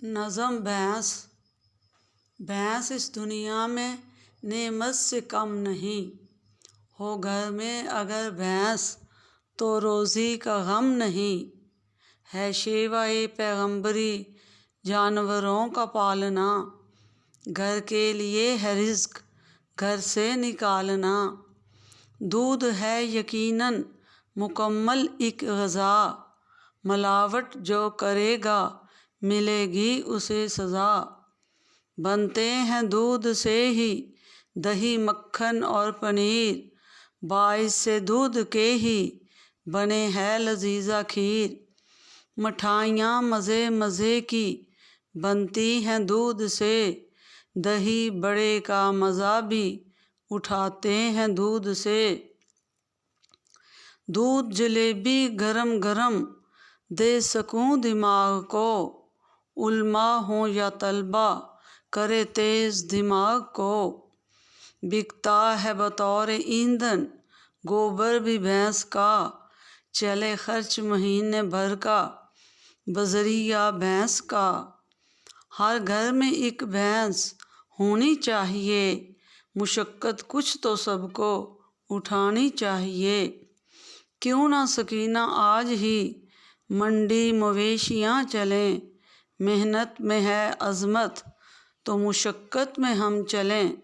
नज़म भैंस। भैंस इस दुनिया में नेमत से कम नहीं, हो घर में अगर भैंस तो रोज़ी का गम नहीं। है शेवा-ए पैगंबरी जानवरों का पालना, घर के लिए है रिज़्क घर से निकालना। दूध है यकीनन मुकम्मल एक ग़ज़ा, मिलावट जो करेगा मिलेगी उसे सज़ा। बनते हैं दूध से ही दही मक्खन और पनीर, बाइस से दूध के ही बने है लजीज़ा खीर। मिठाइयाँ मज़े मज़े की बनती हैं दूध से, दही बड़े का मज़ा भी उठाते हैं दूध से। दूध जलेबी गरम गरम दे सकूं दिमाग को, उल्मा हो या तलबा करे तेज़ दिमाग को। बिकता है बतौर ईंधन गोबर भी भैंस का, चले खर्च महीने भर का बजरिया भैंस का। हर घर में एक भैंस होनी चाहिए, मुशक्क़त कुछ तो सबको उठानी चाहिए। क्यों ना सकीना आज ही मंडी मवेशियाँ चलें, मेहनत में है अज़मत तो मुशक्क़त में हम चलें।